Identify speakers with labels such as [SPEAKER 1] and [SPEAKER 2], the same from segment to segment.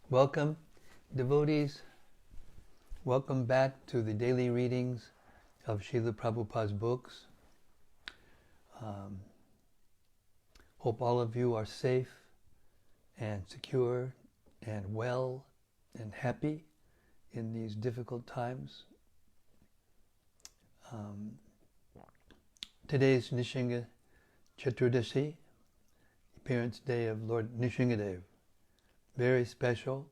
[SPEAKER 1] Welcome, devotees. Welcome back to the daily readings of Srila Prabhupada's books. Hope all of you are safe and secure and well and happy in these difficult times. Today is Nishinga Chaturdashi, appearance day of Lord Nishingadev. Very special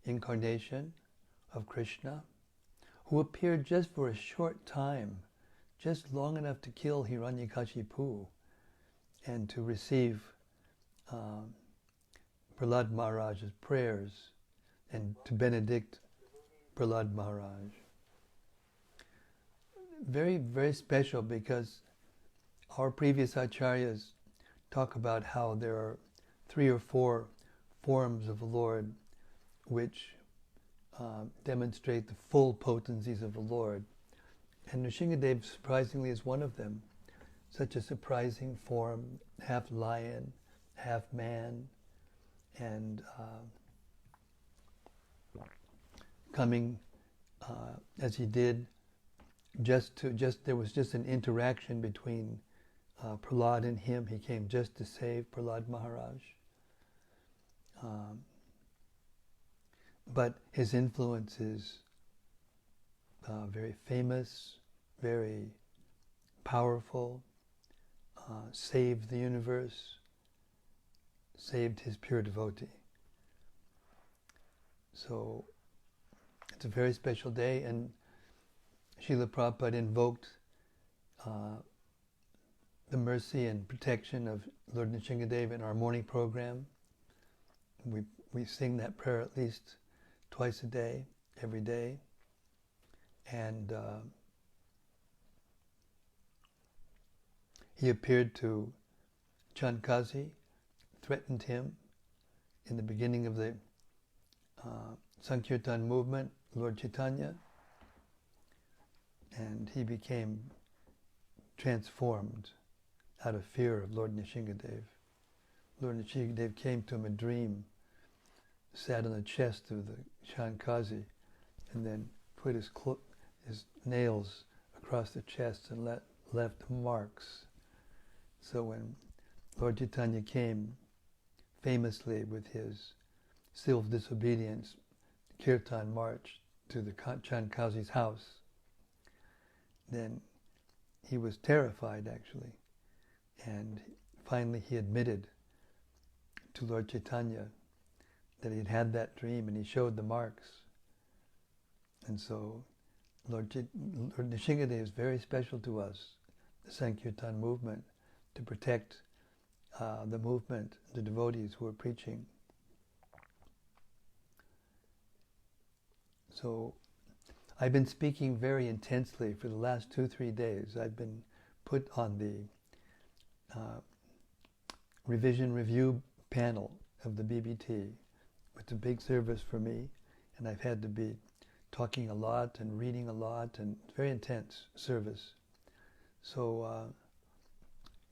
[SPEAKER 1] incarnation of Krishna, who appeared just for a short time, just long enough to kill Hiranyakashipu and to receive Prahlad Maharaja's prayers and to benedict Prahlad Maharaj. Very, very special because our previous acharyas talk about how there are 3 or 4 forms of the Lord which demonstrate the full potencies of the Lord. And Nishingadev surprisingly is one of them. Such a surprising form, half lion, half man, and coming as he did, there was just an interaction between Prahlad and him. He came just to save Prahlad Maharaj. But his influence is very famous, very powerful, saved the universe, saved his pure devotee. So it's a very special day, and Srila Prabhupada invoked the mercy and protection of Lord Nishingadev in our morning program. We sing that prayer at least twice a day, every day. And he appeared to Chankazi, threatened him in the beginning of the Sankirtan movement, Lord Chaitanya, and he became transformed out of fear of Lord Nishingadev. Lord Nishingadev came to him in a dream, sat on the chest of the Chankazi, and then put his nails across the chest and left marks. So when Lord Chaitanya came famously with his civil disobedience kirtan march to the Chankazi's house, then he was terrified actually, and finally he admitted to Lord Chaitanya that he had had that dream, and he showed the marks. And so Lord Nishingadev is very special to us, the Sankirtan movement, to protect the movement, the devotees who are preaching. So I've been speaking very intensely for the last 2-3 days. I've been put on the revision review panel of the BBT. It's a big service for me, and I've had to be talking a lot and reading a lot, and very intense service. So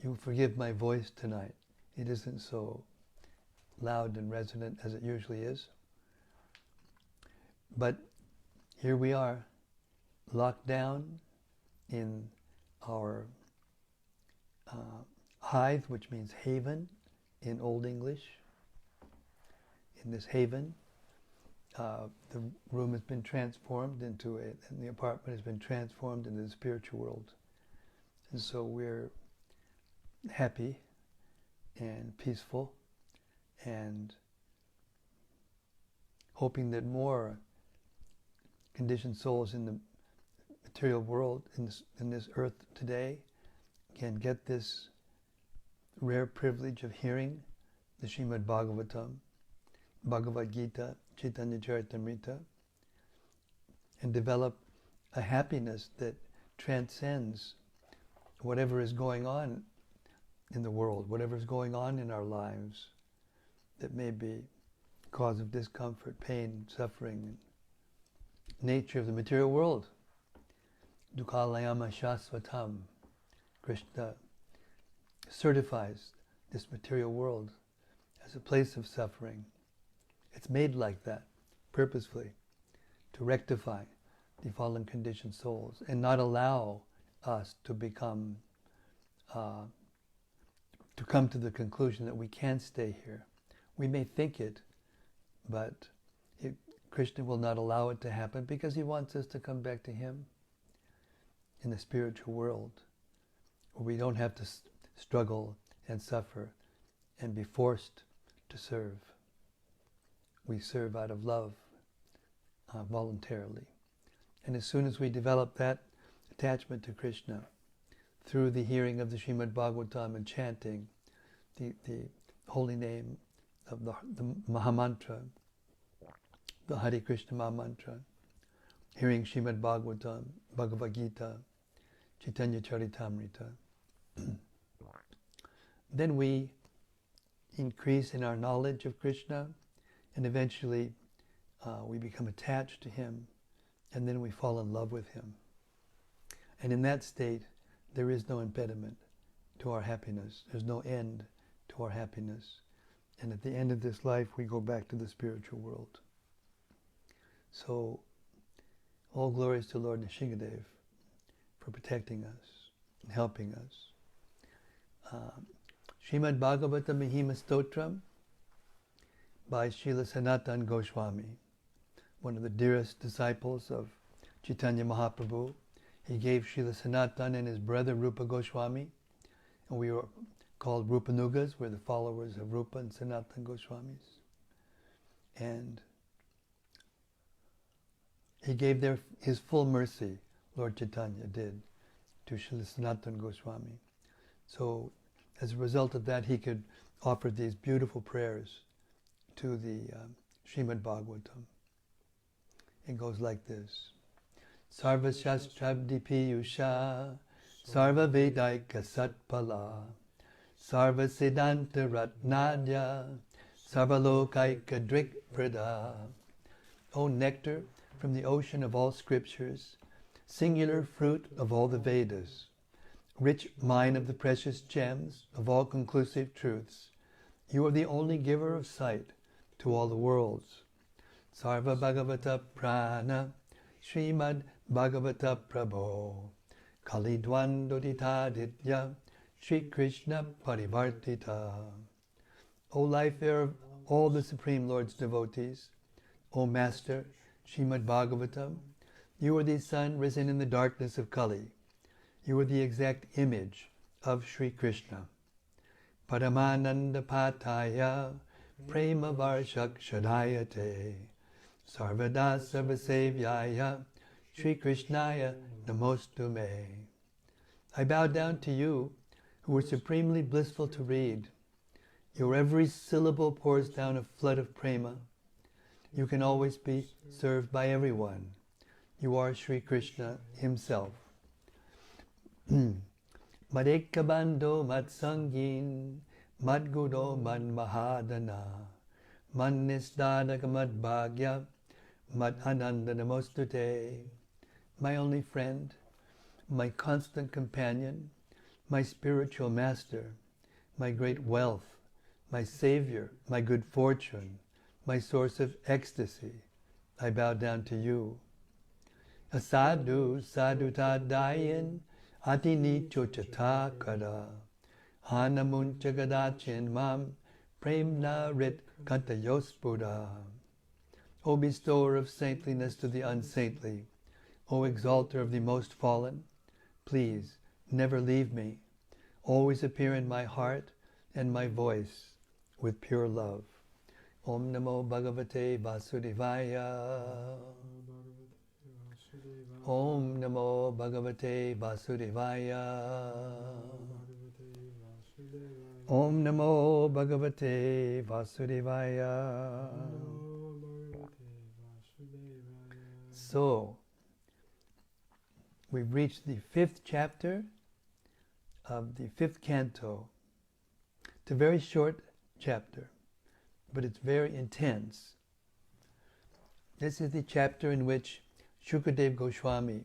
[SPEAKER 1] you forgive my voice tonight. It isn't so loud and resonant as it usually is. But here we are, locked down in our hive, which means haven in Old English. In this haven, the room has been transformed and the apartment has been transformed into the spiritual world. And so we're happy and peaceful and hoping that more conditioned souls in the material world, in this earth today, can get this rare privilege of hearing the Srimad Bhagavatam, Bhagavad Gita, Chaitanya Charitamrita, and develop a happiness that transcends whatever is going on in the world, whatever is going on in our lives that may be cause of discomfort, pain, suffering, nature of the material world. Dukhalayama Shasvatam. Krishna certifies this material world as a place of suffering, It's made like that, purposefully, to rectify the fallen conditioned souls and not allow us to become, to come to the conclusion that we can't stay here. We may think it, but Krishna will not allow it to happen because he wants us to come back to him in the spiritual world, where we don't have to struggle and suffer and be forced to serve. We serve out of love, voluntarily. And as soon as we develop that attachment to Krishna through the hearing of the Srimad Bhagavatam and chanting the holy name of the Mahamantra, the Hare Krishna Mahamantra, hearing Srimad Bhagavatam, Bhagavad Gita, Chaitanya Charitamrita, then we increase in our knowledge of Krishna, and eventually we become attached to him, and then we fall in love with him. And in that state, there is no impediment to our happiness. There's no end to our happiness. And at the end of this life, we go back to the spiritual world. So, all glories to Lord Nrsingadev for protecting us and helping us. Srimad Bhagavata Mahima Stotram by Srila Sanatana Gosvami, one of the dearest disciples of Chaitanya Mahaprabhu. He gave Srila Sanatana and his brother Rupa Goswami, and we were called Rupanugas. We're the followers of Rupa and Sanatana Goswamis. And he gave his full mercy, Lord Chaitanya did, to Srila Sanatana Goswami. So as a result of that, he could offer these beautiful prayers to the Srimad Bhagavatam. It goes like this. Sarva Shastrabdi Piyusha, Sarva Vedaika Satpala, Sarva Siddhanta Ratnadya, Sarva Lokaika Drik Prada. O nectar from the ocean of all scriptures, singular fruit of all the Vedas, rich mine of the precious gems of all conclusive truths, you are the only giver of sight to all the worlds. Sarva Bhagavata Prana, Srimad Bhagavata Prabho, Kali Dvandoditaditya, Sri Krishna Parivartita. O life air of all the Supreme Lord's devotees, O Master, Srimad Bhagavatam, you are the sun risen in the darkness of Kali. You are the exact image of Sri Krishna. Paramananda Pataya, Prema Varshak Shadayate, Sarvada Sarvasevyaya, Sri Krishnaya Namostume. I bow down to you, who are supremely blissful to read. Your every syllable pours down a flood of prema. You can always be served by everyone. You are Sri Krishna himself. Madekabando Matsangin, Madgudo Man Mahadana, Man Nisdadaka Madbhagya, Mad Ananda Namostute. My only friend, my constant companion, my spiritual master, my great wealth, my savior, my good fortune, my source of ecstasy, I bow down to you. Asadu sadutadayin atini chochatakara hanamuncha gadachin mam premna rit kantayospura. O bestower of saintliness to the unsaintly, O exalter of the most fallen, please never leave me. Always appear in my heart and my voice with pure love. Om Namo Bhagavate Vasudevaya. Om Namo Bhagavate Vasudevaya. Om Namo Bhagavate Vasudevaya. So, we've reached the 5th chapter of the 5th canto. It's a very short chapter, but it's very intense. This is the chapter in which Sukadeva Goswami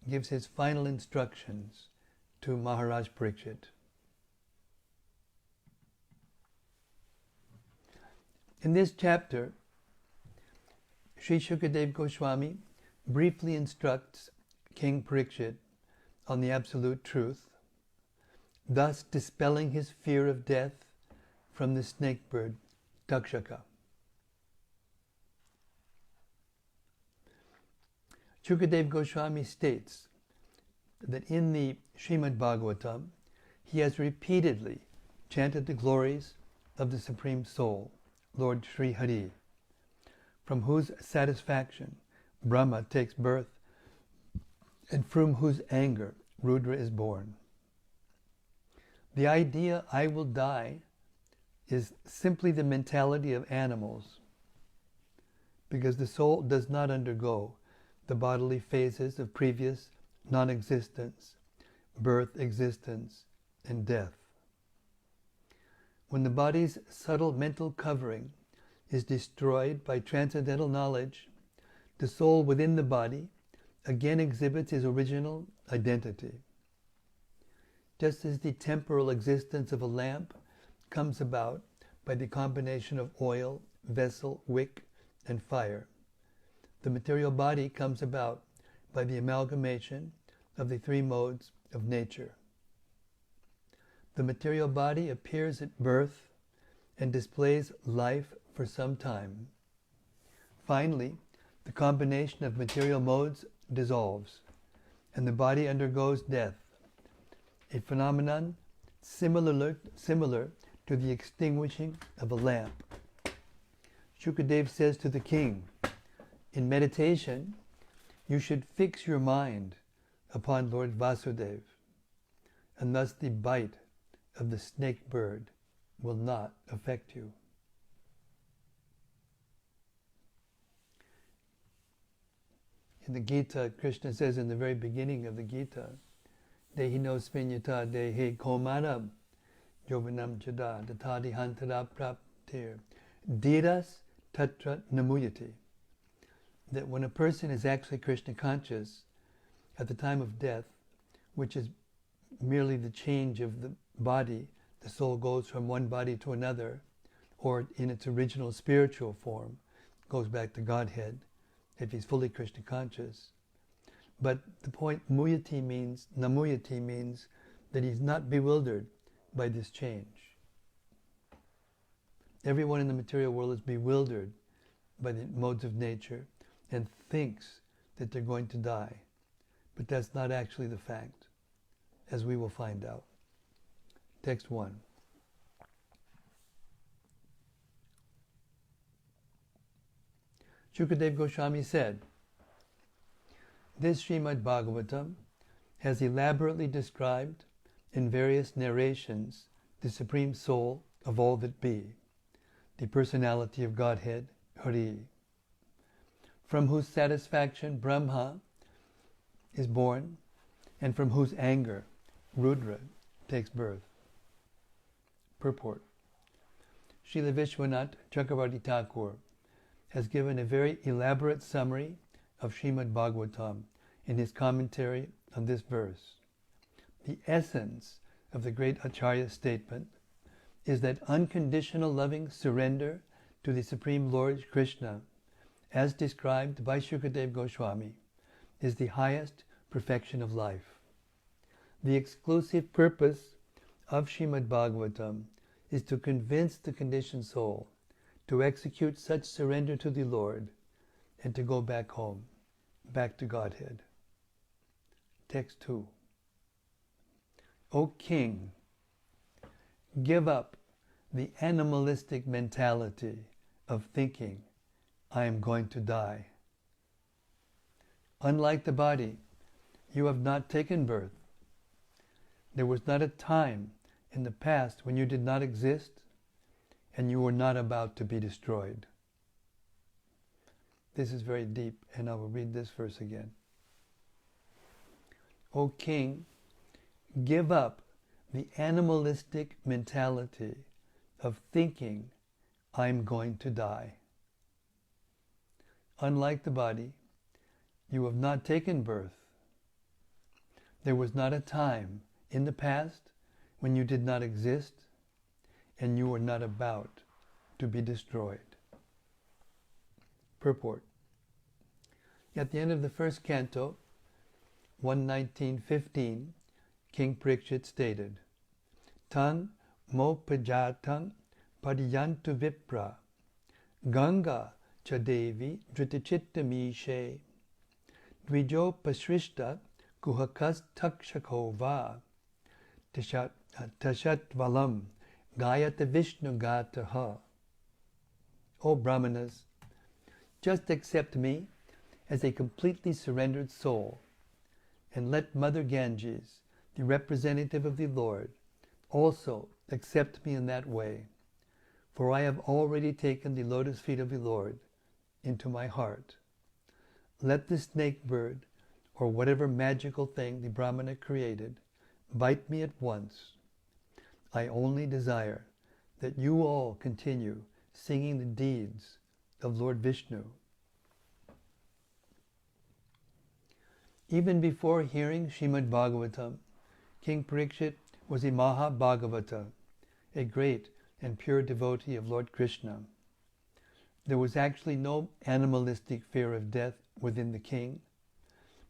[SPEAKER 1] gives his final instructions to Maharaja Pariksit. In this chapter, Sri Sukadeva Goswami briefly instructs King Pariksit on the absolute truth, thus dispelling his fear of death from the snake bird Takshaka. Sukadeva Goswami states that in the Srimad Bhagavatam, he has repeatedly chanted the glories of the Supreme Soul, Lord Sri Hari, from whose satisfaction Brahma takes birth and from whose anger Rudra is born. The idea, I will die, is simply the mentality of animals, because the soul does not undergo the bodily phases of previous non-existence, birth, existence, and death. When the body's subtle mental covering is destroyed by transcendental knowledge, the soul within the body again exhibits its original identity. Just as the temporal existence of a lamp comes about by the combination of oil, vessel, wick, and fire, the material body comes about by the amalgamation of the three modes of nature. The material body appears at birth and displays life for some time. Finally, the combination of material modes dissolves, and the body undergoes death, a phenomenon similar to the extinguishing of a lamp. Sukadeva says to the king, in meditation, you should fix your mind upon Lord Vasudeva, and thus the bite of the snake bird will not affect you. In the Gita, Krishna says in the very beginning of the Gita, Dehino sminyata dehe komaram yovanam jada datadi hantara praptir dhiras tatra namuyati. That when a person is actually Krishna conscious at the time of death, which is merely the change of the body, the soul goes from one body to another, or in its original spiritual form, goes back to Godhead, if he's fully Krishna conscious. But the point namuyati means that he's not bewildered by this change. Everyone in the material world is bewildered by the modes of nature and thinks that they're going to die. But that's not actually the fact, as we will find out. Text 1. Sukadeva Goswami said, this Srimad Bhagavatam has elaborately described in various narrations the Supreme Soul of all that be, the personality of Godhead, Hari, from whose satisfaction Brahma is born, and from whose anger Rudra takes birth. Purport. Srila Vishwanath Chakravarti Thakur has given a very elaborate summary of Srimad Bhagavatam in his commentary on this verse. The essence of the great Acharya's statement is that unconditional loving surrender to the Supreme Lord Krishna, as described by Sukadeva Goswami, is the highest perfection of life. The exclusive purpose of Srimad Bhagavatam is to convince the conditioned soul to execute such surrender to the Lord and to go back home, back to Godhead. Text 2. O King, give up the animalistic mentality of thinking, I am going to die. Unlike the body, you have not taken birth. There was not a time in the past when you did not exist and you were not about to be destroyed. This is very deep, and I will read this verse again. O King, give up the animalistic mentality of thinking, I'm going to die. Unlike the body, you have not taken birth. There was not a time in the past when you did not exist and you were not about to be destroyed. Purport. At the end of the first canto, 119.15, King Pariksit stated, Tang mo pajatang pariyantu vipra, Ganga chadevi dhritachittamishe, dvijo pasrishta kuhakas takshakova, tashatvalam gayata vishnu gataha. O Brahmanas, just accept me as a completely surrendered soul, and let Mother Ganges, the representative of the Lord, also accept me in that way, for I have already taken the lotus feet of the Lord into my heart. Let the snake bird, or whatever magical thing the Brahmana created, bite me at once. I only desire that you all continue singing the deeds of Lord Vishnu. Even before hearing Srimad Bhagavatam, King Pariksit was a Mahabhagavata, a great and pure devotee of Lord Krishna. There was actually no animalistic fear of death within the king,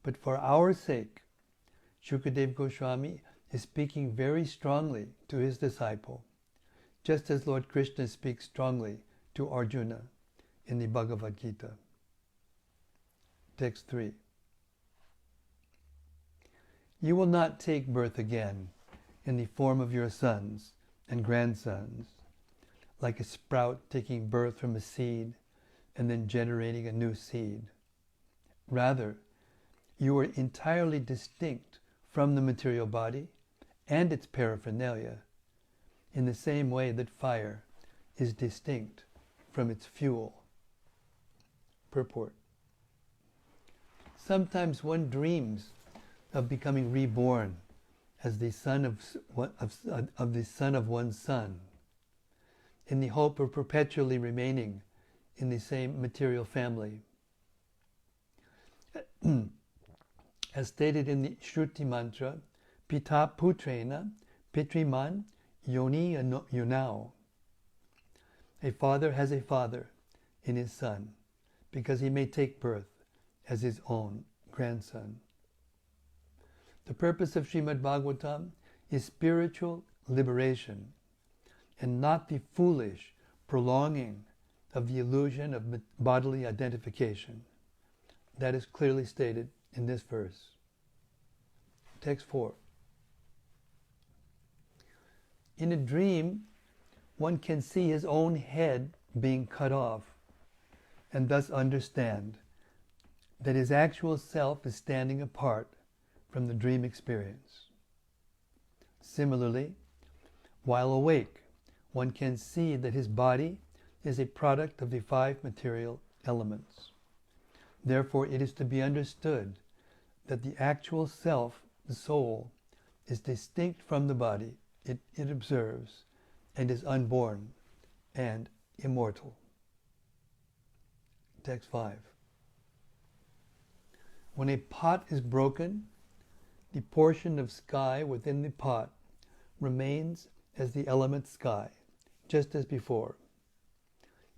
[SPEAKER 1] but for our sake, Sukadeva Gosvami is speaking very strongly to his disciple, just as Lord Krishna speaks strongly to Arjuna in the Bhagavad Gita. Text 3. You will not take birth again in the form of your sons and grandsons, like a sprout taking birth from a seed and then generating a new seed. Rather, you are entirely distinct from the material body and its paraphernalia, in the same way that fire is distinct from its fuel. Purport. Sometimes one dreams of becoming reborn as the son of the son of one's son, in the hope of perpetually remaining in the same material family. As stated in the Shruti mantra, Pita Putrena Pitriman Yoni Yunao. A father has a father in his son, because he may take birth as his own grandson. The purpose of Srimad Bhagavatam is spiritual liberation, and not the foolish prolonging of the illusion of bodily identification. That is clearly stated in this verse. Text 4. In a dream, one can see his own head being cut off, and thus understand that his actual self is standing apart from the dream experience. Similarly, while awake, one can see that his body is a product of the 5 material elements. Therefore, it is to be understood that the actual self, the soul, is distinct from the body it observes, and is unborn and immortal. Text 5. When a pot is broken, the portion of sky within the pot remains as the element sky, just as before.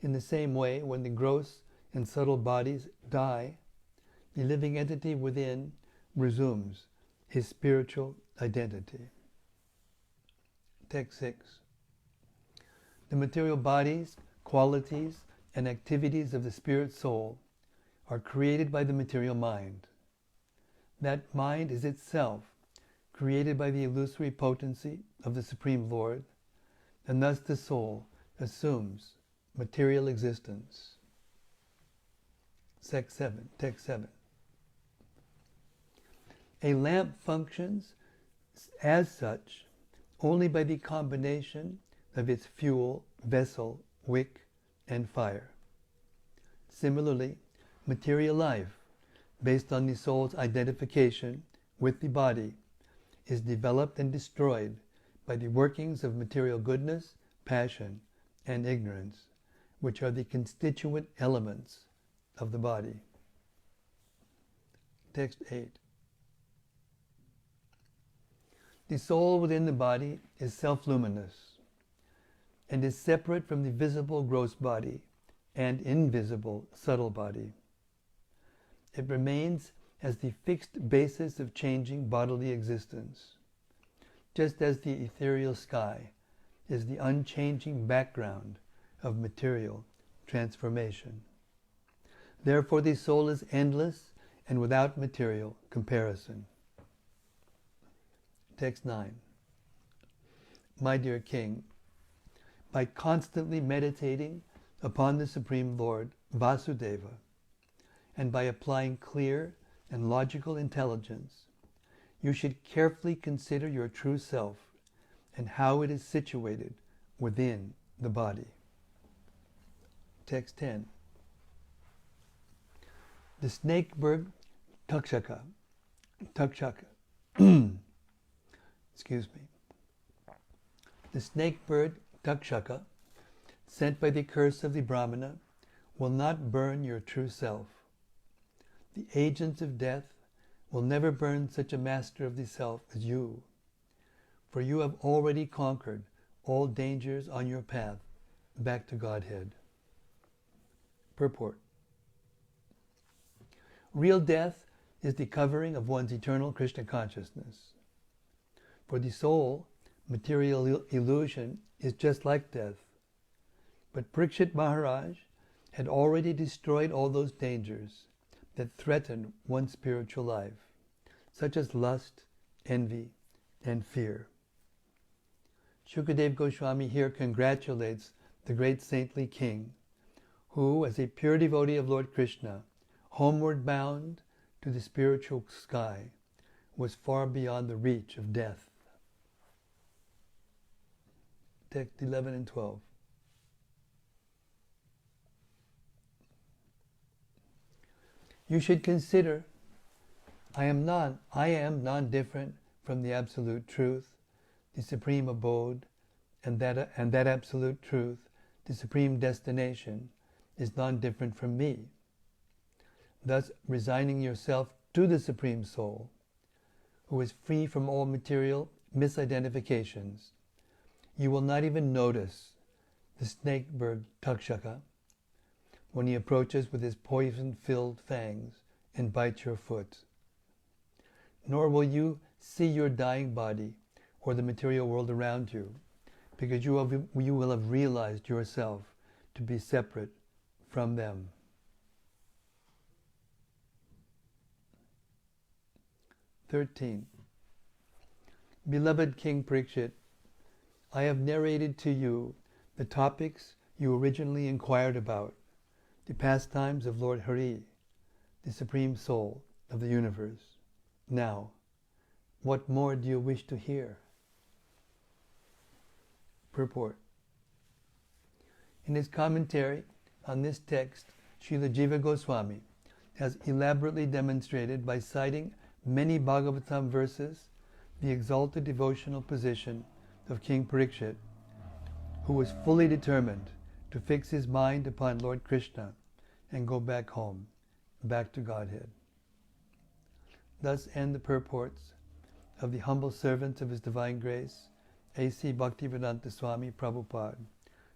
[SPEAKER 1] In the same way, when the gross and subtle bodies die, the living entity within resumes his spiritual identity. Text 6. The material bodies, qualities, and activities of the spirit soul are created by the material mind. That mind is itself created by the illusory potency of the Supreme Lord, and thus the soul assumes material existence. Text 7. A lamp functions as such only by the combination of its fuel, vessel, wick, and fire. Similarly, material life, based on the soul's identification with the body, is developed and destroyed by the workings of material goodness, passion, and ignorance, which are the constituent elements of the body. Text 8. The soul within the body is self-luminous, and is separate from the visible gross body and invisible subtle body. It remains as the fixed basis of changing bodily existence, just as the ethereal sky is the unchanging background of material transformation. Therefore, the soul is endless and without material comparison. Text 9. My dear King, by constantly meditating upon the Supreme Lord, Vasudeva, and by applying clear and logical intelligence, you should carefully consider your true self and how it is situated within the body. Text 10. The snake bird Takshaka, excuse me. The snake bird Takshaka, sent by the curse of the Brahmana, will not burn your true self. The agents of death will never burn such a master of the self as you, for you have already conquered all dangers on your path back to Godhead. Purport. Real death is the covering of one's eternal Krishna consciousness. For the soul, material illusion is just like death. But Pariksit Maharaj had already destroyed all those dangers that threaten one's spiritual life, such as lust, envy, and fear. Sukadeva Gosvami here congratulates the great saintly king, who, as a pure devotee of Lord Krishna, homeward bound to the spiritual sky, was far beyond the reach of death. Text 11 and 12. You should consider, I am non-different from the absolute truth, the supreme abode, and that absolute truth, the supreme destination, is non-different from me. Thus, resigning yourself to the Supreme Soul, who is free from all material misidentifications, you will not even notice the snake bird Takshaka when he approaches with his poison-filled fangs and bites your foot. Nor will you see your dying body or the material world around you, because you will have realized yourself to be separate from them. (13) Beloved King Pariksit, I have narrated to you the topics you originally inquired about, the pastimes of Lord Hari, the Supreme Soul of the universe. Now, what more do you wish to hear? Purport. In his commentary on this text, Srila Jiva Goswami has elaborately demonstrated by citing many Bhagavatam verses the exalted devotional position of King Pariksit, who was fully determined to fix his mind upon Lord Krishna and go back home, back to Godhead. Thus end the purports of the humble servants of His Divine Grace, A.C. Bhaktivedanta Swami Prabhupada,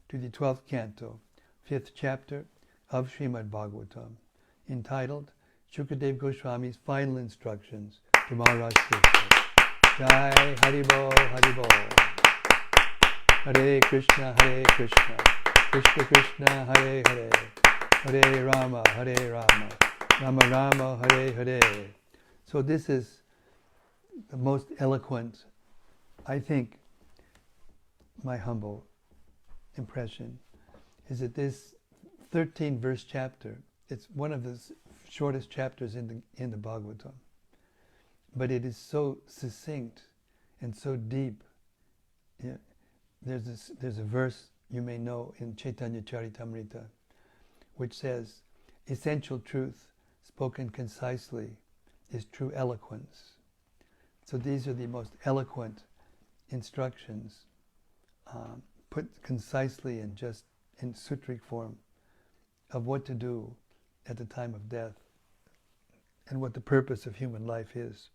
[SPEAKER 1] to the 12th Canto, 5th chapter of Srimad Bhagavatam, entitled Sukadeva Goswami's Final Instructions to Maharaja Krishna. Jai Haribol, Haribol. Hare Krishna, Krishna Krishna, Hare Hare, Hare Rama, Rama Rama, Hare Hare. So this is the most eloquent, I think, my humble impression, is that this 13-verse chapter, it's one of the shortest chapters in the Bhagavatam, but it is so succinct and so deep. Yeah. There's a verse you may know in Chaitanya Charitamrita, which says, essential truth spoken concisely is true eloquence. So these are the most eloquent instructions, put concisely and just in sutric form, of what to do at the time of death and what the purpose of human life is.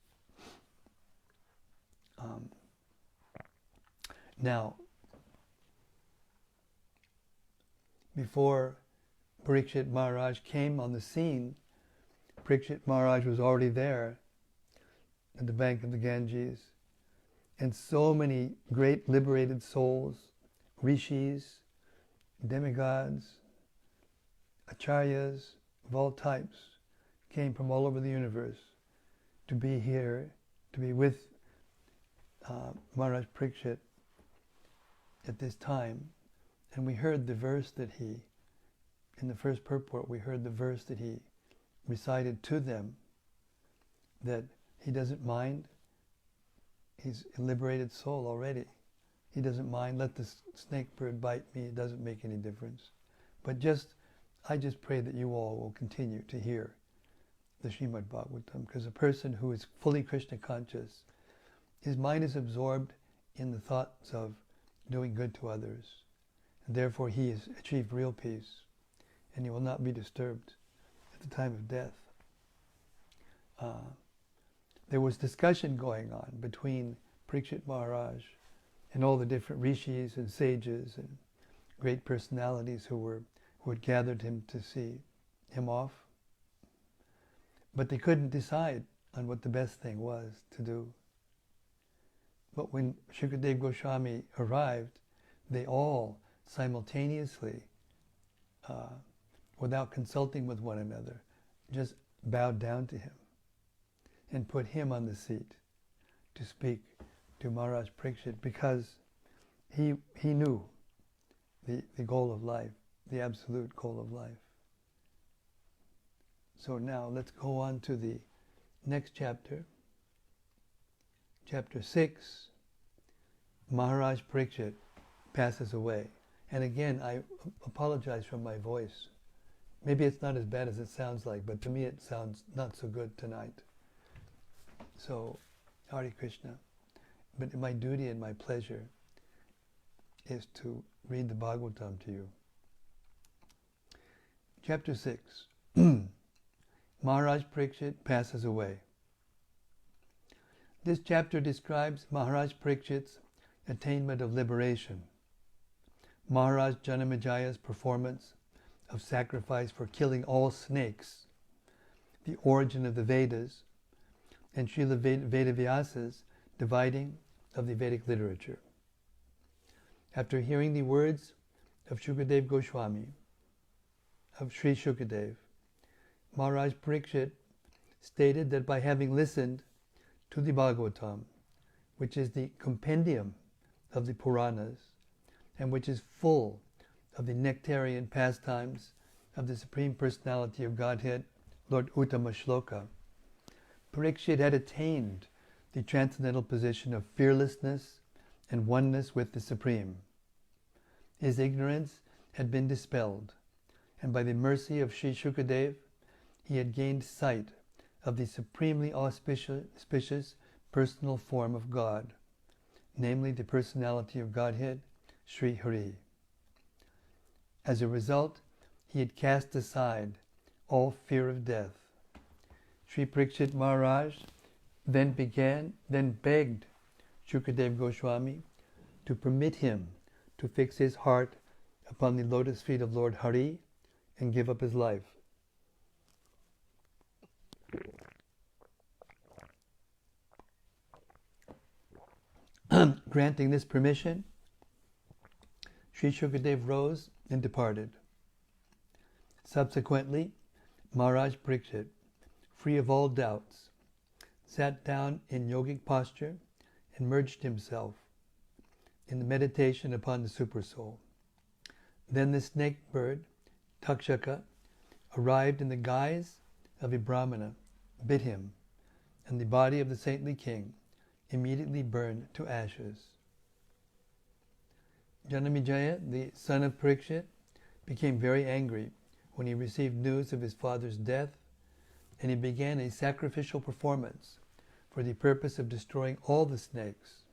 [SPEAKER 1] Now, before Pariksit Maharaj came on the scene, Pariksit Maharaj was already there at the bank of the Ganges. And so many great liberated souls, rishis, demigods, acharyas of all types came from all over the universe to be here, to be with Maharaj Pariksit at this time. And we heard the verse that in the first purport, we heard the verse that he recited to them, that he doesn't mind. He's a liberated soul already. He doesn't mind. Let the snake bird bite me. It doesn't make any difference. But I just pray that you all will continue to hear the Srimad Bhagavatam, because a person who is fully Krishna conscious, his mind is absorbed in the thoughts of doing good to others. And therefore he has achieved real peace, and he will not be disturbed at the time of death. There was discussion going on between Pariksit Maharaj and all the different rishis and sages and great personalities who had gathered him to see him off. But they couldn't decide on what the best thing was to do. But when Sukadeva Goswami arrived, they all simultaneously, without consulting with one another, just bowed down to him and put him on the seat to speak to Maharaj Pariksit, because he knew the goal of life, the absolute goal of life. So now let's go on to the next chapter. Chapter 6, Maharaj Pariksit passes away. And again, I apologize for my voice. Maybe it's not as bad as it sounds like, but to me it sounds not so good tonight. So, Hare Krishna. But my duty and my pleasure is to read the Bhagavatam to you. Chapter 6. Maharaj Pariksit passes away. This chapter describes Maharaj Parikshit's attainment of liberation, Maharaj Janamajaya's performance of sacrifice for killing all snakes, the origin of the Vedas, and Srila Vedavyasa's dividing of the Vedic literature. After hearing the words of Sukadeva Goswami, of Sri Sukadeva, Maharaj Pariksit stated that by having listened to the Bhagavatam, which is the compendium of the Puranas, and which is full of the nectarian pastimes of the Supreme Personality of Godhead, Lord Uttama Shloka, Pariksit had attained the transcendental position of fearlessness and oneness with the Supreme. His ignorance had been dispelled, and by the mercy of Sri Sukadeva, he had gained sight of the supremely auspicious personal form of God, namely the personality of Godhead, Sri Hari. As a result, he had cast aside all fear of death. Sri Pariksit Maharaj then begged Sukadeva Goswami to permit him to fix his heart upon the lotus feet of Lord Hari and give up his life. Granting this permission, Sri Sukadeva rose and departed. Subsequently, Maharaj Pariksit, free of all doubts, sat down in yogic posture and merged himself in the meditation upon the Supersoul. Then the snake bird, Takshaka, arrived in the guise of a Brahmana, bit him, and the body of the saintly king immediately burned to ashes. Janamejaya, the son of Pariksit, became very angry when he received news of his father's death, and he began a sacrificial performance for the purpose of destroying all the snakes.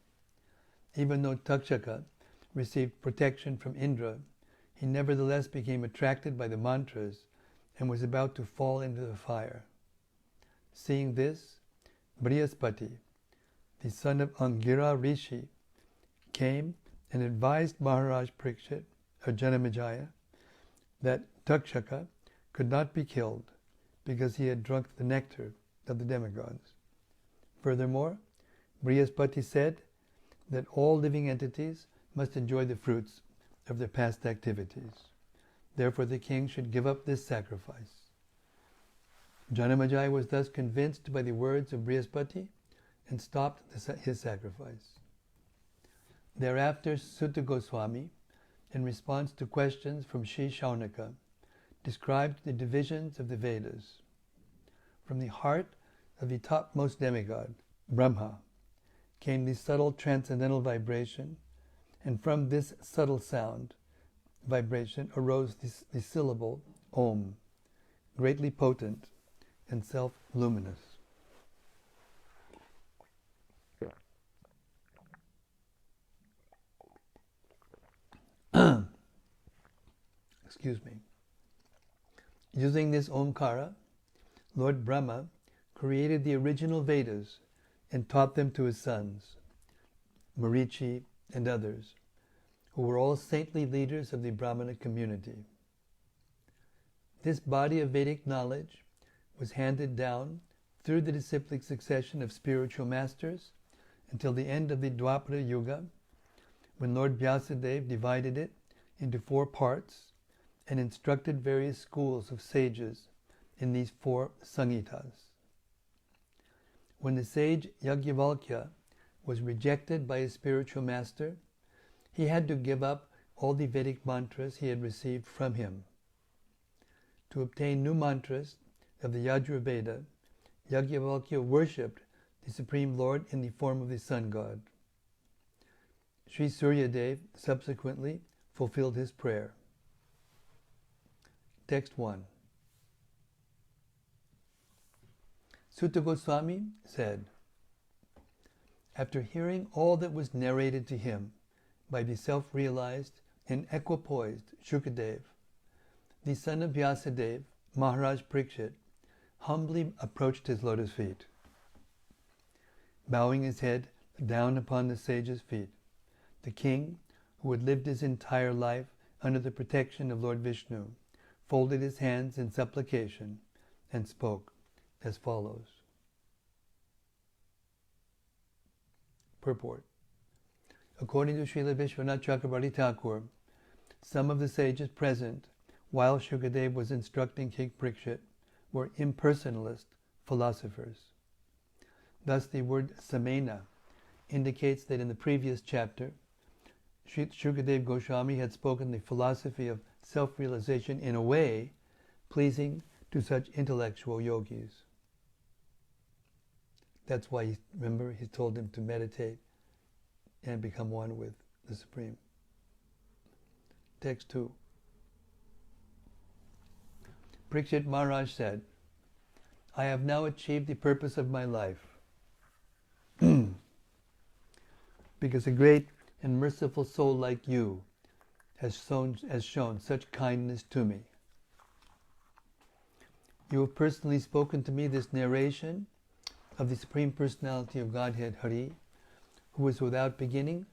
[SPEAKER 1] Even though Takshaka received protection from Indra, he nevertheless became attracted by the mantras and was about to fall into the fire. Seeing this, Brihaspati, the son of Angira Rishi, came and advised Maharaj Pariksit, or Janamejaya, that Takshaka could not be killed because he had drunk the nectar of the demigods. Furthermore, Brihaspati said that all living entities must enjoy the fruits of their past activities. Therefore the king should give up this sacrifice. Janamejaya was thus convinced by the words of Brihaspati and stopped his sacrifice. Thereafter, Sutta Goswami, in response to questions from Sri Shaunaka, described the divisions of the Vedas. From the heart of the topmost demigod, Brahma, came the subtle transcendental vibration, and from this subtle vibration arose the syllable Om, greatly potent and self-luminous. Excuse me. Using this Omkara, Lord Brahma created the original Vedas and taught them to his sons, Marichi and others, who were all saintly leaders of the Brahmana community. This body of Vedic knowledge was handed down through the disciplic succession of spiritual masters until the end of the Dwapara Yuga, when Lord Vyasadeva divided it into 4 parts and instructed various schools of sages in these 4 Samhitas. When the sage Yajnavalkya was rejected by his spiritual master, he had to give up all the Vedic mantras he had received from him. To obtain new mantras of the Yajurveda, Yajnavalkya worshipped the Supreme Lord in the form of the sun god. Sri Suryadev subsequently fulfilled his prayer. Text 1. Sutta Goswami said, after hearing all that was narrated to him by the self-realized and equipoised Sukadeva, the son of Vyasadeva, Maharaja Pariksit, humbly approached his lotus feet. Bowing his head down upon the sage's feet, the king, who had lived his entire life under the protection of Lord Vishnu, folded his hands in supplication and spoke as follows. Purport. According to Srila Vishwanath Chakravarti Thakur, some of the sages present while Sukadeva was instructing King Pariksit were impersonalist philosophers. Thus the word samena indicates that in the previous chapter, Sukadeva Goswami had spoken the philosophy of self-realization in a way pleasing to such intellectual yogis. That's why, he told him to meditate and become one with the Supreme. Text 2. Pariksit Maharaj said, I have now achieved the purpose of my life because a great and merciful soul like you has shown such kindness to me. You have personally spoken to me this narration of the Supreme Personality of Godhead Hari, who is without beginning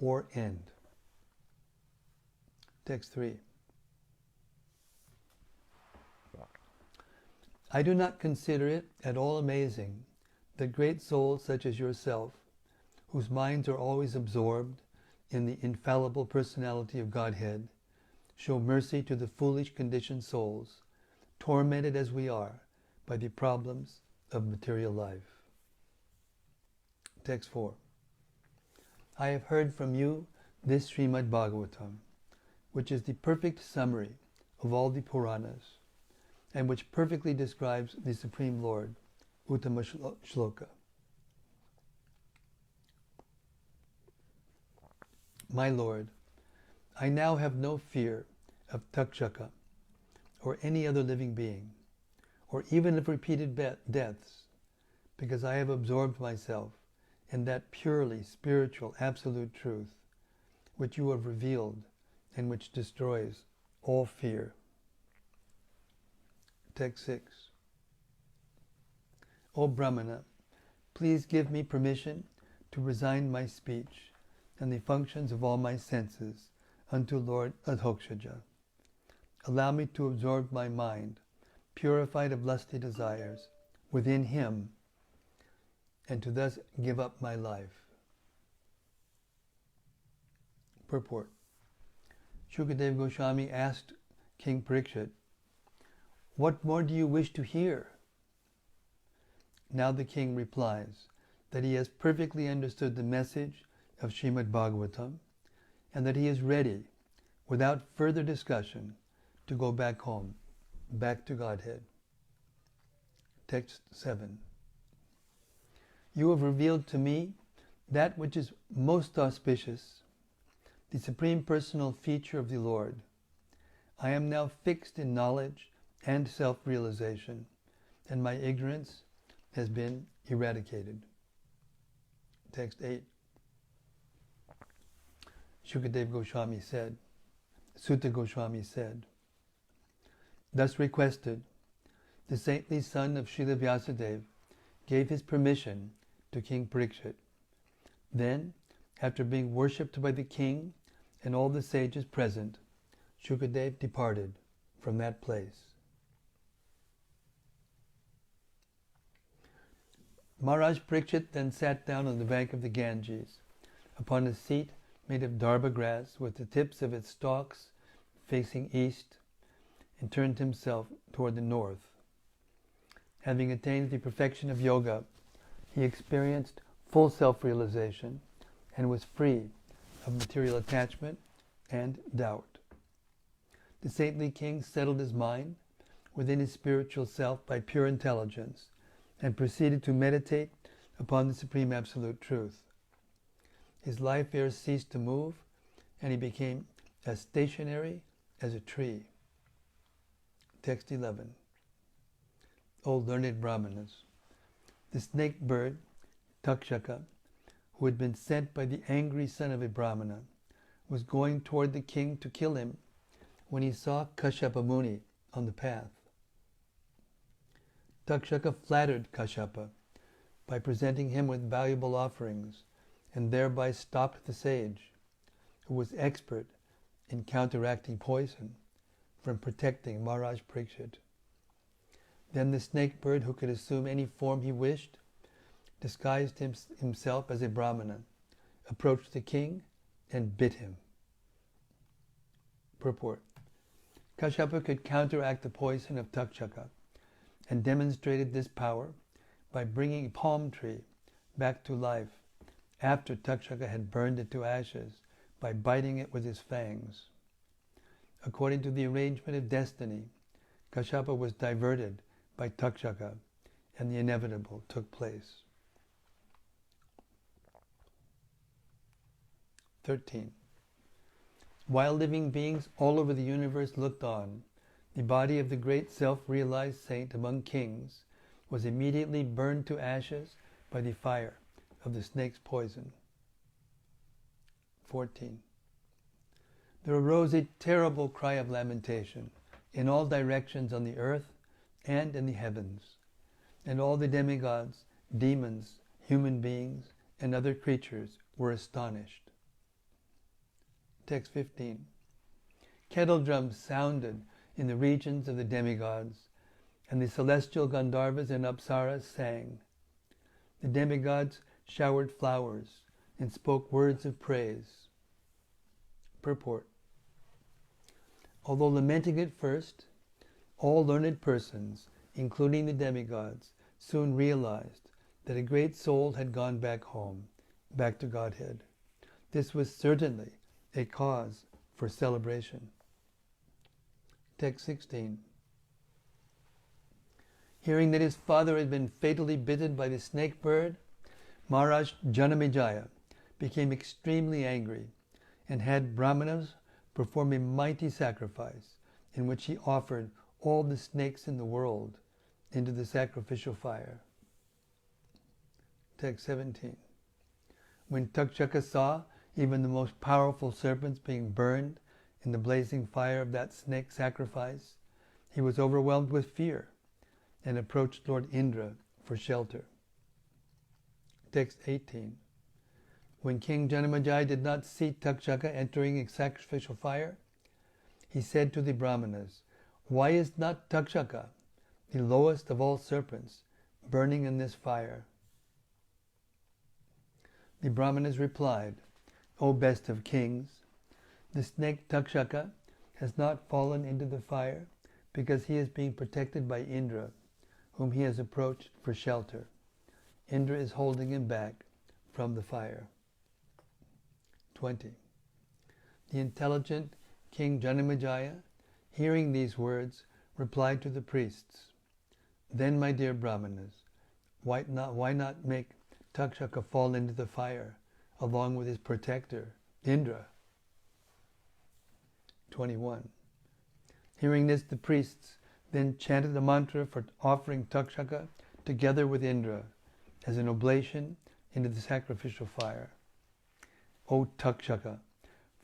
[SPEAKER 1] or end. Text 3. I do not consider it at all amazing that great souls such as yourself, whose minds are always absorbed in the infallible personality of Godhead, show mercy to the foolish conditioned souls, tormented as we are by the problems of material life. Text 4. I have heard from you this Srimad Bhagavatam, which is the perfect summary of all the Puranas, and which perfectly describes the Supreme Lord, Uttama Shloka. My Lord, I now have no fear of Takshaka or any other living being, or even of repeated deaths, because I have absorbed myself in that purely spiritual absolute truth which you have revealed and which destroys all fear. Text 6. O Brahmana, please give me permission to resign my speech and the functions of all my senses unto Lord Adhokshaja. allow me to absorb my mind, purified of lusty desires, within him, and to thus give up my life. Purport. Sukadeva Goswami asked King Pariksit, "What more do you wish to hear?" Now the king replies that he has perfectly understood the message of Srimad Bhagavatam and that he is ready, without further discussion, to go back home, back to Godhead. Text 7. You have revealed to me that which is most auspicious, the supreme personal feature of the Lord. I am now fixed in knowledge and self-realization, and my ignorance has been eradicated. Text 8. Sukadeva Goswami said, Sutta Goswami said, thus requested, the saintly son of Srila Vyasadeva gave his permission to King Pariksit. Then, after being worshipped by the king and all the sages present, Sukadeva departed from that place. Maharaja Pariksit then sat down on the bank of the Ganges, upon a seat made of darba grass with the tips of its stalks facing east, and turned himself toward the north. Having attained the perfection of yoga, he experienced full self-realization and was free of material attachment and doubt. The saintly king settled his mind within his spiritual self by pure intelligence and proceeded to meditate upon the Supreme Absolute Truth. His life here ceased to move, and he became as stationary as a tree. Text 11. O learned Brahmanas, the snake bird, Takshaka, who had been sent by the angry son of a Brahmana, was going toward the king to kill him when he saw Kashyapa Muni on the path. Takshaka flattered Kashyapa by presenting him with valuable offerings and thereby stopped the sage, who was expert in counteracting poison, from protecting Maharaj Pariksit. Then the snake bird, who could assume any form he wished, disguised himself as a Brahmana, approached the king and bit him. Purport. Kashyapa could counteract the poison of Takshaka and demonstrated this power by bringing a palm tree back to life after Takshaka had burned it to ashes by biting it with his fangs. According to the arrangement of destiny, Kashyapa was diverted by Takshaka, and the inevitable took place. 13. While living beings all over the universe looked on, the body of the great self-realized saint among kings was immediately burned to ashes by the fire of the snake's poison. 14. There arose a terrible cry of lamentation in all directions on the earth and in the heavens, and all the demigods, demons, human beings, and other creatures were astonished. Text 15. Kettle drums sounded in the regions of the demigods, and the celestial Gandharvas and Apsaras sang. The demigods showered flowers and spoke words of praise. Purport. Although lamenting at first, all learned persons, including the demigods, soon realized that a great soul had gone back home, back to Godhead. This was certainly a cause for celebration. Text 16. Hearing that his father had been fatally bitten by the snake bird, Maharaj Janamejaya became extremely angry and had Brahmanas perform a mighty sacrifice in which he offered all the snakes in the world into the sacrificial fire. Text 17. When Takshaka saw even the most powerful serpents being burned in the blazing fire of that snake sacrifice, he was overwhelmed with fear and approached Lord Indra for shelter. Text 18. When King Janamejaya did not see Takshaka entering a sacrificial fire, he said to the Brahmanas, "Why is not Takshaka, the lowest of all serpents, burning in this fire?" The Brahmanas replied, "O best of kings, the snake Takshaka has not fallen into the fire because he is being protected by Indra, whom he has approached for shelter. Indra is holding him back from the fire." 20. The intelligent King Janamejaya, hearing these words, replied to the priests, "Then, my dear Brahmanas, why not make Takshaka fall into the fire along with his protector, Indra?" 21. Hearing this, the priests then chanted a mantra for offering Takshaka together with Indra as an oblation into the sacrificial fire. "O Takshaka,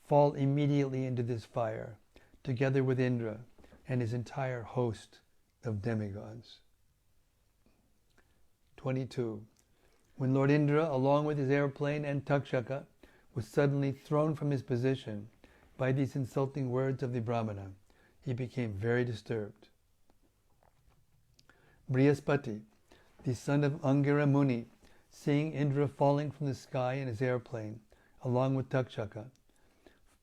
[SPEAKER 1] fall immediately into this fire, together with Indra and his entire host of demigods." 22. When Lord Indra, along with his airplane and Takshaka, was suddenly thrown from his position by these insulting words of the Brahmana, he became very disturbed. Brihaspati, the son of Angira Muni, seeing Indra falling from the sky in his airplane, along with Takshaka,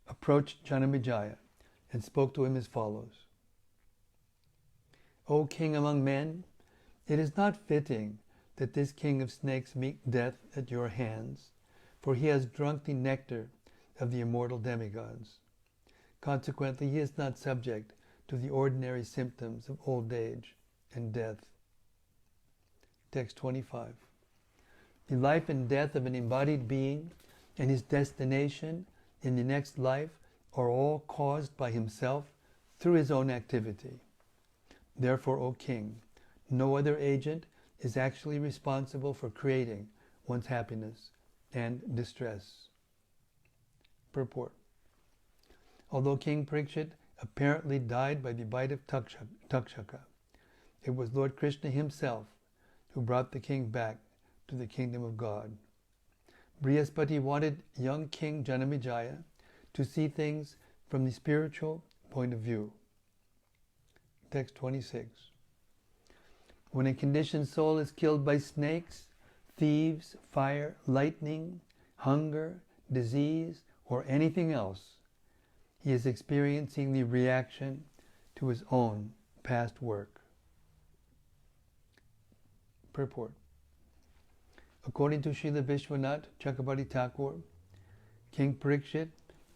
[SPEAKER 1] approached Janamejaya and spoke to him as follows: "O king among men, it is not fitting that this king of snakes meet death at your hands, for he has drunk the nectar of the immortal demigods. Consequently, he is not subject to the ordinary symptoms of old age and death." Text 25. The life and death of an embodied being and his destination in the next life are all caused by himself through his own activity. Therefore, O king, no other agent is actually responsible for creating one's happiness and distress. Purport. Although King Pariksit apparently died by the bite of Takshaka, it was Lord Krishna himself who brought the king back to the kingdom of God. Brihaspati wanted young King Janamejaya to see things from the spiritual point of view. Text 26. When a conditioned soul is killed by snakes, thieves, fire, lightning, hunger, disease, or anything else, he is experiencing the reaction to his own past work. Purport. According to Srila Vishwanath Chakrabarti Thakur, King Pariksit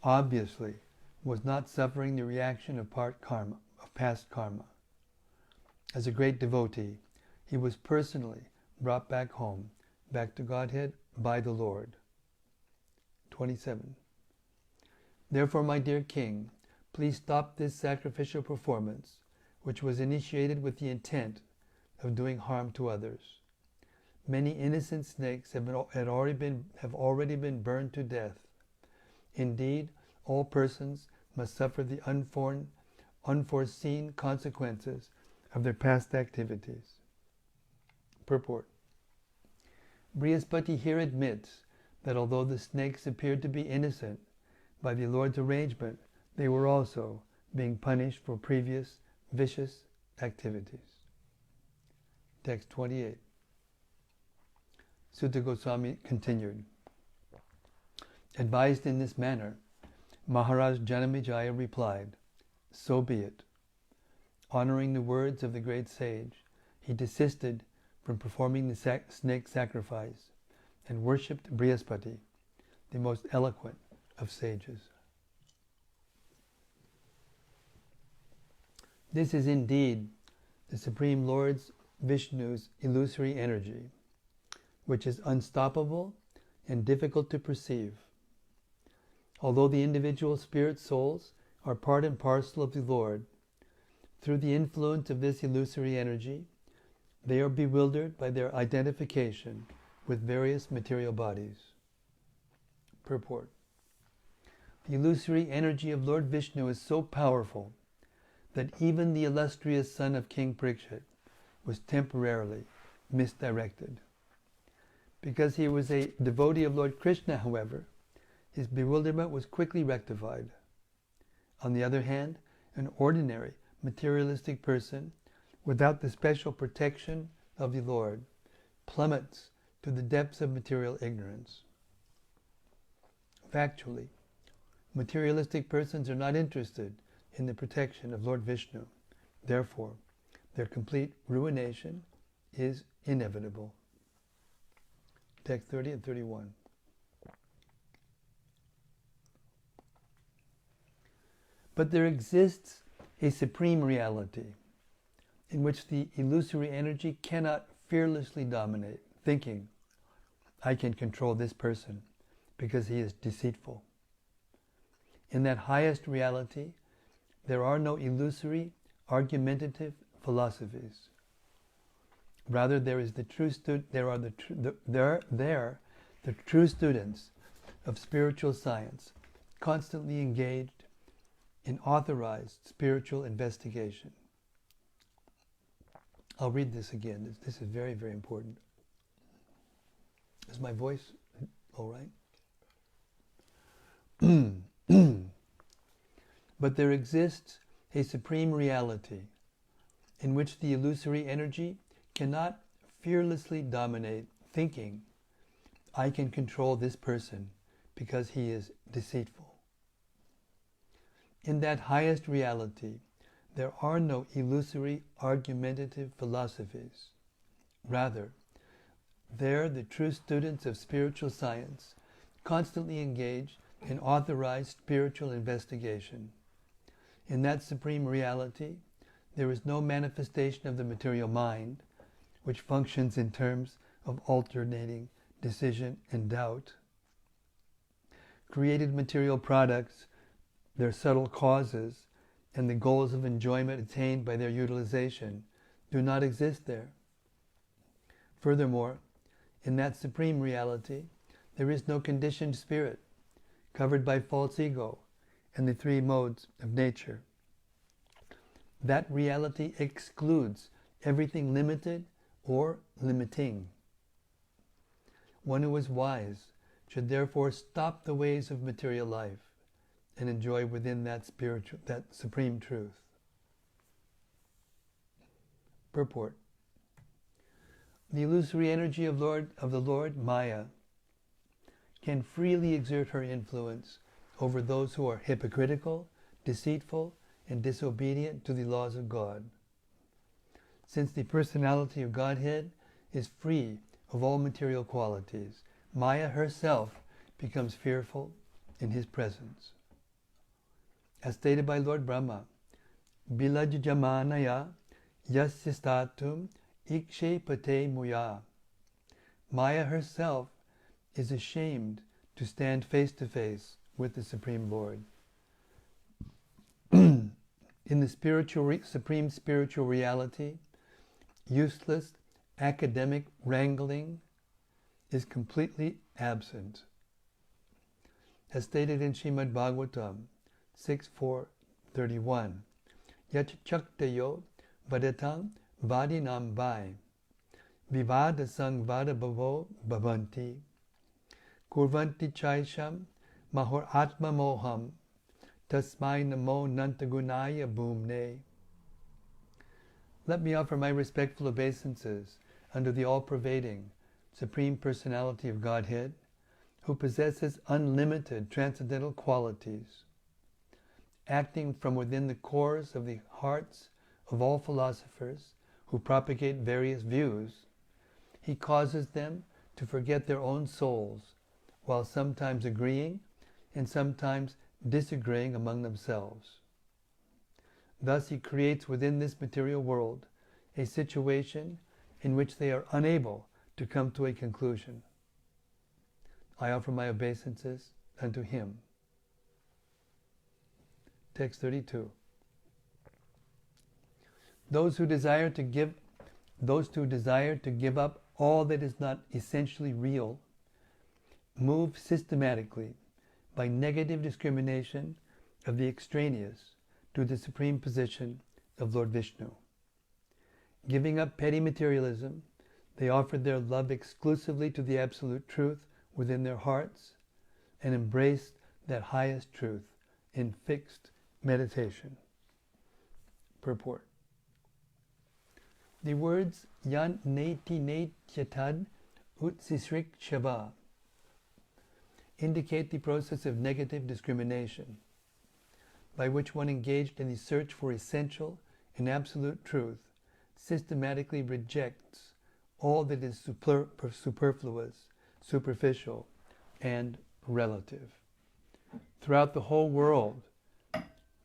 [SPEAKER 1] obviously was not suffering the reaction of past karma. As a great devotee, he was personally brought back home, back to Godhead by the Lord. 27. Therefore, my dear king, please stop this sacrificial performance, which was initiated with the intent of doing harm to others. Many innocent snakes have already been burned to death. Indeed, all persons must suffer the unforeseen consequences of their past activities. Purport. Brihaspati here admits that although the snakes appeared to be innocent, by the Lord's arrangement, they were also being punished for previous vicious activities. Text 28. Sutta Goswami continued. Advised in this manner, Maharaja Janamejaya replied, "So be it." Honoring the words of the great sage, he desisted from performing the snake sacrifice and worshipped Brihaspati, the most eloquent of sages. This is indeed the Supreme Lord's Vishnu's illusory energy, which is unstoppable and difficult to perceive. Although the individual spirit souls are part and parcel of the Lord, through the influence of this illusory energy, they are bewildered by their identification with various material bodies. Purport. The illusory energy of Lord Vishnu is so powerful that even the illustrious son of King Pariksit was temporarily misdirected. Because he was a devotee of Lord Krishna, however, his bewilderment was quickly rectified. On the other hand, An ordinary materialistic person, without the special protection of the Lord, plummets to the depths of material ignorance. Factually, materialistic persons are not interested in the protection of Lord Vishnu. Therefore, their complete ruination is inevitable. Text 30 and 31. But there exists a supreme reality in which the illusory energy cannot fearlessly dominate, thinking, I can control this person because he is deceitful. In that highest reality, there are no illusory, argumentative philosophies. Rather, there is the true the true students of spiritual science, constantly engaged in authorized spiritual investigation. I'll read this again. This is very, very important. Is my voice all right? But there exists a supreme reality in which the illusory energy cannot fearlessly dominate, thinking, I can control this person because he is deceitful. In that highest reality, there are no illusory argumentative philosophies. Rather, there the true students of spiritual science constantly engage in authorized spiritual investigation. In that supreme reality, there is no manifestation of the material mind, which functions in terms of alternating decision and doubt. Created material products, their subtle causes, and the goals of enjoyment attained by their utilization do not exist there. Furthermore, in that supreme reality, there is no conditioned spirit, covered by false ego and the three modes of nature. That reality excludes everything limited or limiting. One who is wise should therefore stop the ways of material life and enjoy within that supreme truth. Purport. The illusory energy of the Lord, Maya, can freely exert her influence over those who are hypocritical, deceitful, and disobedient to the laws of God. Since the personality of Godhead is free of all material qualities, Maya herself becomes fearful in his presence. As stated by Lord Brahma, Bilajjamanaya yassistatum ikshe pate muya. Maya herself is ashamed to stand face to face with the Supreme Lord. In the supreme spiritual reality, useless academic wrangling is completely absent. As stated in Srimad Bhagavatam 6.4.31, Yat chaktayo vadatam vadinam vai vivada sangvada bhavo bhavanti kurvanti chaisham mahor atma moham tasmai namo nantagunaya bhumne. Let me offer my respectful obeisances unto the all-pervading Supreme Personality of Godhead, who possesses unlimited transcendental qualities. Acting from within the cores of the hearts of all philosophers who propagate various views, he causes them to forget their own souls, while sometimes agreeing and sometimes disagreeing among themselves. Thus he creates within this material world a situation in which they are unable to come to a conclusion. I offer my obeisances unto him. Text 32. Those who desire to give up all that is not essentially real move systematically by negative discrimination of the extraneous to the supreme position of Lord Vishnu. Giving up petty materialism, they offer their love exclusively to the absolute truth within their hearts and embrace that highest truth in fixed meditation. Purport. The words yan neti netyatad utsisrik shava indicate the process of negative discrimination, by which one engaged in the search for essential and absolute truth systematically rejects all that is superfluous, superficial, and relative. Throughout the whole world,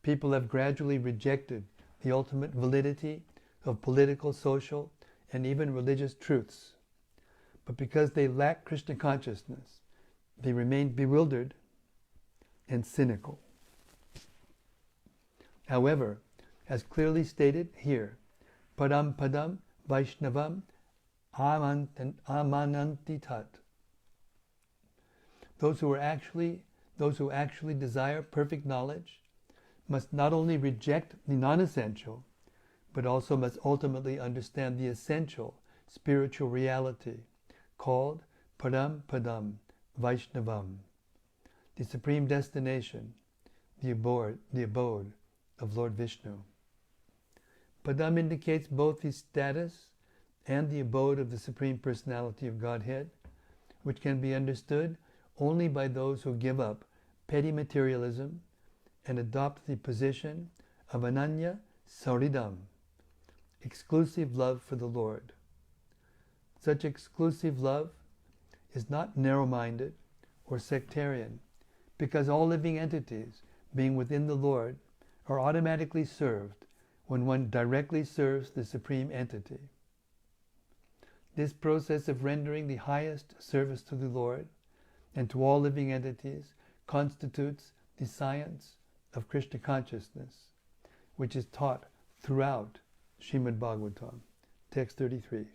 [SPEAKER 1] people have gradually rejected the ultimate validity of political, social, and even religious truths. But because they lack Krishna consciousness, they remain bewildered and cynical. However, as clearly stated here, Padam Padam Vaishnavam Amananti Tat. Those who actually desire perfect knowledge must not only reject the non-essential, but also must ultimately understand the essential spiritual reality called Param Padam Vaishnavam, the supreme destination, the abode of Lord Vishnu. Padam indicates both the status and the abode of the Supreme Personality of Godhead, which can be understood only by those who give up petty materialism and adopt the position of Ananya Sauridam, exclusive love for the Lord. Such exclusive love is not narrow-minded or sectarian, because all living entities, being within the Lord, are automatically served when one directly serves the Supreme Entity. This process of rendering the highest service to the Lord and to all living entities constitutes the science of Krishna consciousness, which is taught throughout Srimad Bhagavatam, text 33.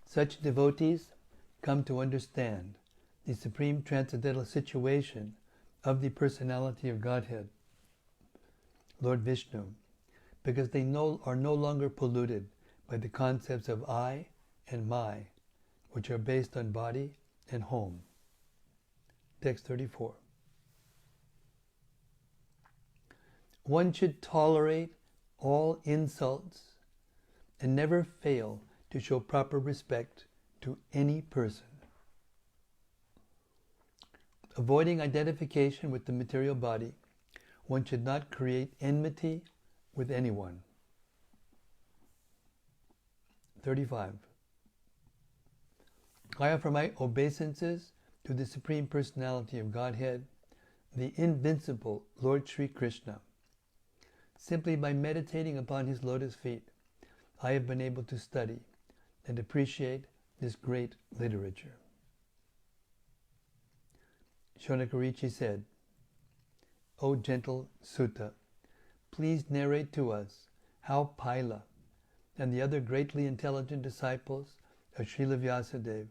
[SPEAKER 1] Such devotees come to understand the supreme transcendental situation of the personality of Godhead, Lord Vishnu, because they are no longer polluted by the concepts of I and my, which are based on body and home. Text 34. One should tolerate all insults and never fail to show proper respect to any person. Avoiding identification with the material body, one should not create enmity with anyone. 35. I offer my obeisances to the Supreme Personality of Godhead, the invincible Lord Sri Krishna. Simply by meditating upon his lotus feet, I have been able to study and appreciate this great literature. Shonakarichi said, O gentle Sutta, please narrate to us how Paila and the other greatly intelligent disciples of Srila Vyasadeva,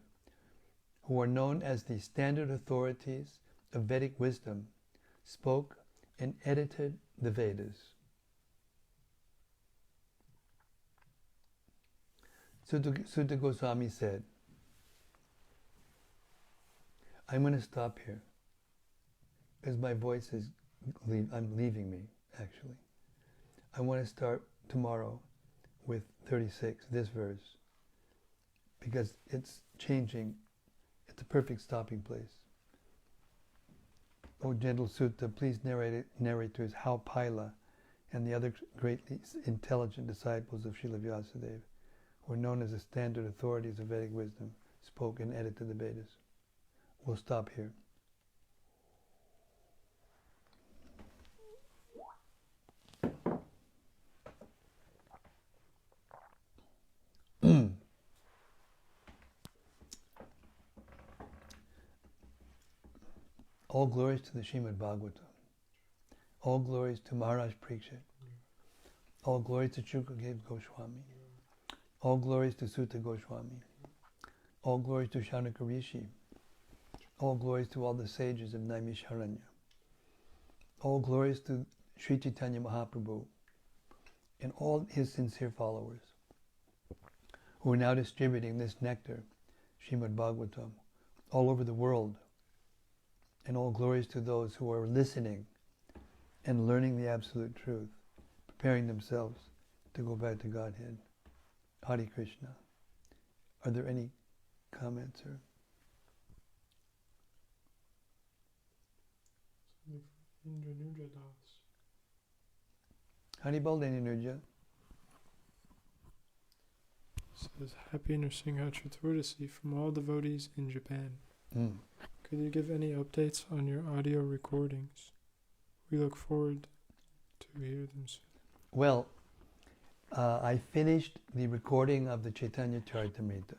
[SPEAKER 1] who are known as the standard authorities of Vedic wisdom, spoke and edited the Vedas. Sutta Gosvami said, I'm going to stop here because my voice is I'm leaving me, actually. I want to start tomorrow with 36, this verse, because it's changing. It's a perfect stopping place. O gentle Sutta, please narrate to us how Paila and the other greatly intelligent disciples of Srila Vyasadeva, who are known as the standard authorities of Vedic wisdom, spoke and edited the Vedas. We'll stop here. All glories to the Srimad Bhagavatam. All glories to Maharaja Pariksit. All glories to Sukadeva Goswami. All glories to Sutta Goswami. All glories to Shaunaka Rishi. All glories to all the sages of Naimisharanya. All glories to Sri Chaitanya Mahaprabhu and all his sincere followers. who are now distributing this nectar, Srimad Bhagavatam, all over the world. And all glories to those who are listening and learning the absolute truth, preparing themselves to go back to Godhead. Hare Krishna. Are there any comments or? Haribol Nuja.
[SPEAKER 2] Says, Happy Nrsimha Chaturdashi from all devotees in Japan. Could you give any updates on your audio recordings? We look forward to hear them soon.
[SPEAKER 1] Well, I finished the recording of the Chaitanya Charitamrita.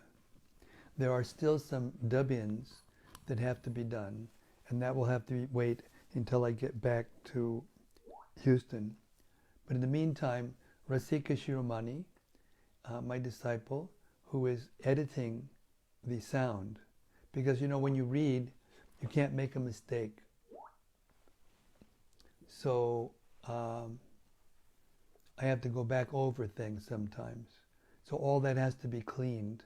[SPEAKER 1] There are still some dub-ins that have to be done, and that will have to wait until I get back to Houston. But in the meantime, Rasika Shiromani, my disciple, who is editing the sound, because when you read, you can't make a mistake. So I have to go back over things sometimes. So all that has to be cleaned.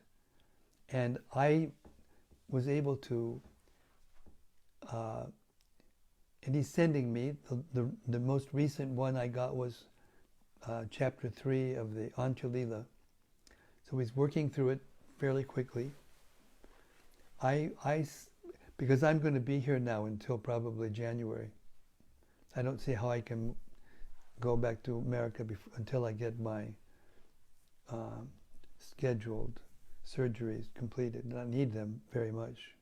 [SPEAKER 1] And I was able to, and he's sending me, the most recent one I got was chapter 3 of the Anchalila. So he's working through it fairly quickly. Because I'm going to be here now until probably January. I don't see how I can go back to America until I get my scheduled surgeries completed, and I need them very much.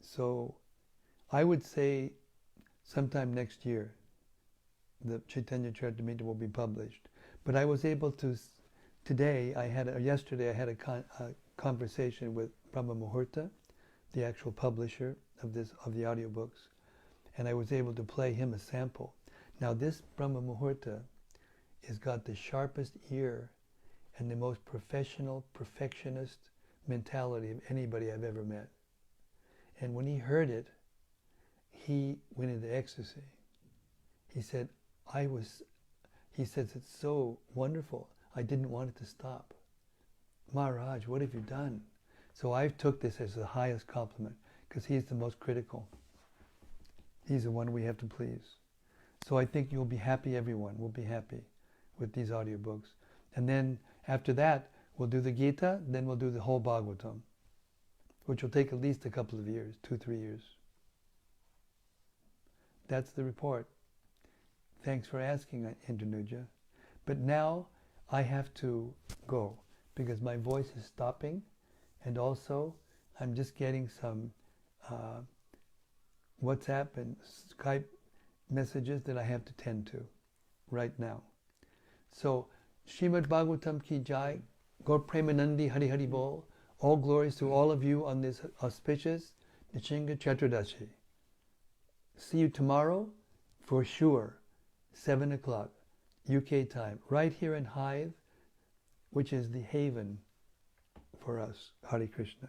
[SPEAKER 1] So I would say sometime next year the Chaitanya Charitamrita will be published. But I was able to, yesterday I had a conversation with Brahma Muhurta, the actual publisher of the audiobooks, and I was able to play him a sample. Now this Brahma Muhurta has got the sharpest ear and the most professional, perfectionist mentality of anybody I've ever met. And when he heard it, he went into ecstasy. He said, it's so wonderful. I didn't want it to stop. Maharaj, what have you done? So I took this as the highest compliment, because he's the most critical. He's the one we have to please. So I think you'll be happy, everyone will be happy with these audiobooks. And then after that, we'll do the Gita, then we'll do the whole Bhagavatam, which will take at least a couple of years, 2-3 years. That's the report. Thanks for asking, Indranuja. But now I have to go because my voice is stopping, and also I'm just getting some WhatsApp and Skype messages that I have to tend to right now. So, Srimad Bhagavatam ki jai, Gaur Premanandi Hari Hari Bol, all glories to all of you on this auspicious Nrsimha Chaturdashi. See you tomorrow, for sure, 7 o'clock, UK time, right here in Hythe, which is the haven for us. Hare Krishna.